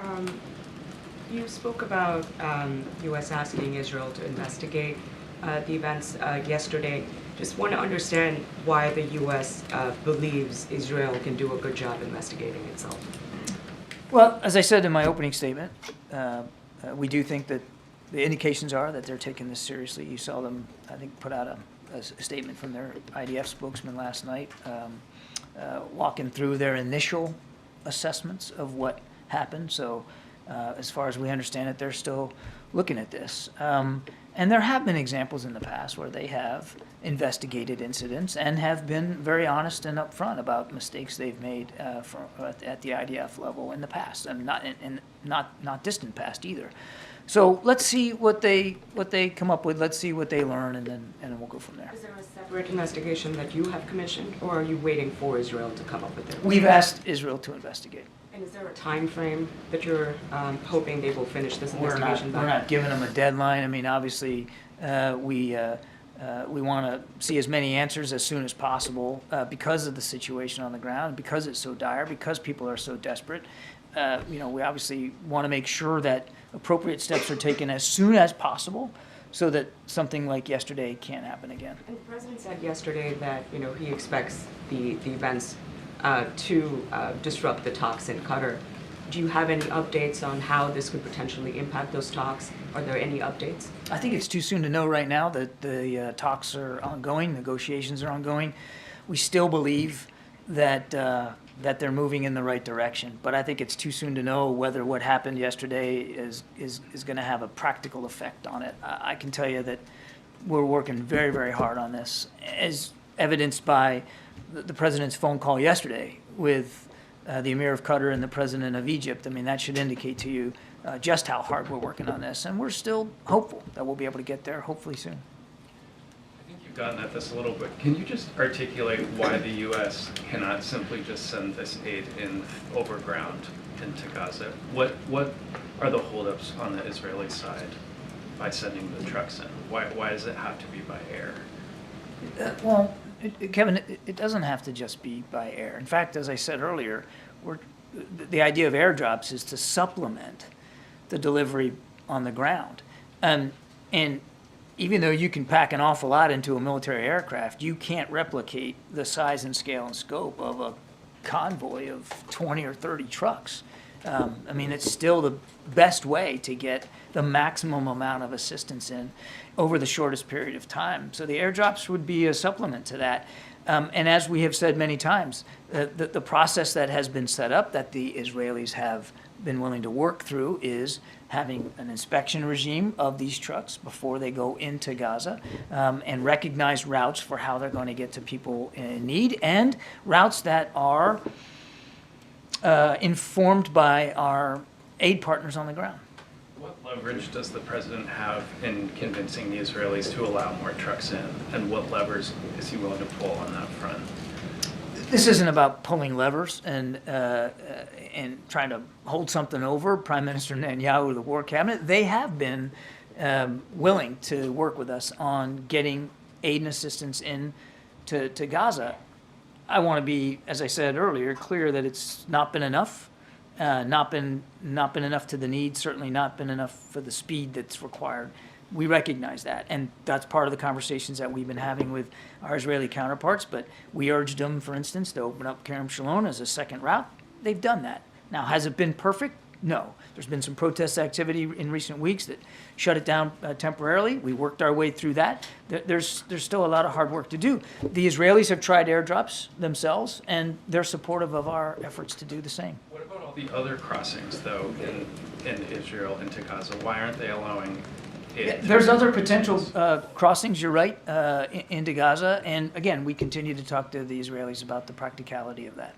Um, you spoke about U.S. asking Israel to investigate the events yesterday. Just want to understand why the U.S. Believes Israel can do a good job investigating itself. Well, as I said in my opening statement, we do think that the indications are that they're taking this seriously. You saw them, I think, put out a statement from their IDF spokesman last night, walking through their initial assessments of what happened. So as far as we understand it, they're still looking at this. And there have been examples in the past where they have investigated incidents and have been very honest and upfront about mistakes they've made at the IDF level in the past, and not distant past either. So let's see what they come up with. Let's see what they learn, and then we'll go from there. Is there a separate investigation that you have commissioned, or are you waiting for Israel to come up with it? We've asked Israel to investigate. And is there a time frame that you're hoping they will finish this investigation by? We're not giving them a deadline. I mean, obviously, we want to see as many answers as soon as possible because of the situation on the ground, because it's so dire, because people are so desperate. We obviously want to make sure that appropriate steps are taken as soon as possible so that something like yesterday can't happen again. And the president said yesterday that he expects the events to disrupt the talks in Qatar. Do you have any updates on how this could potentially impact those talks? Are there any updates? I think it's too soon to know right now that the talks are ongoing, negotiations are ongoing. We still believe that they're moving in the right direction, but I think it's too soon to know whether what happened yesterday is going to have a practical effect on it. I can tell you that we're working very, very hard on this, as evidenced by the president's phone call yesterday with the Emir of Qatar and the president of Egypt. I mean, that should indicate to you just how hard we're working on this, and we're still hopeful that we'll be able to get there hopefully soon. I think you've gotten at this a little bit. Can you just articulate why the U.S. cannot simply just send this aid in overground into Gaza? What are the holdups on the Israeli side by sending the trucks in? Why does it have to be by air? Kevin, it doesn't have to just be by air. In fact, as I said earlier, the idea of airdrops is to supplement the delivery on the ground. And even though you can pack an awful lot into a military aircraft, you can't replicate the size and scale and scope of a convoy of 20 or 30 trucks. I mean, it's still the best way to get the maximum amount of assistance in over the shortest period of time. So the airdrops would be a supplement to that. And as we have said many times, the process that has been set up that the Israelis have been willing to work through is having an inspection regime of these trucks before they go into Gaza, and recognize routes for how they're going to get to people in need, and routes that are informed by our aid partners on the ground. What leverage does the president have in convincing the Israelis to allow more trucks in, and what levers is he willing to pull on that front? This isn't about pulling levers and trying to hold something over Prime Minister Netanyahu or the War Cabinet. They have been willing to work with us on getting aid and assistance in to Gaza. I want to be, as I said earlier, clear that it's not been enough. Not been enough to the need, certainly not been enough for the speed that's required. We recognize that, and that's part of the conversations that we've been having with our Israeli counterparts, but we urged them, for instance, to open up Kerem Shalom as a second route. They've done that. Now, has it been perfect? No. There's been some protest activity in recent weeks that shut it down temporarily. We worked our way through that. There's still a lot of hard work to do. The Israelis have tried airdrops themselves, and they're supportive of our efforts to do the same. What about all the other crossings, though, in Israel into Gaza? Why aren't they allowing it? Yeah, there's other potential crossings, you're right, into Gaza. And again, we continue to talk to the Israelis about the practicality of that.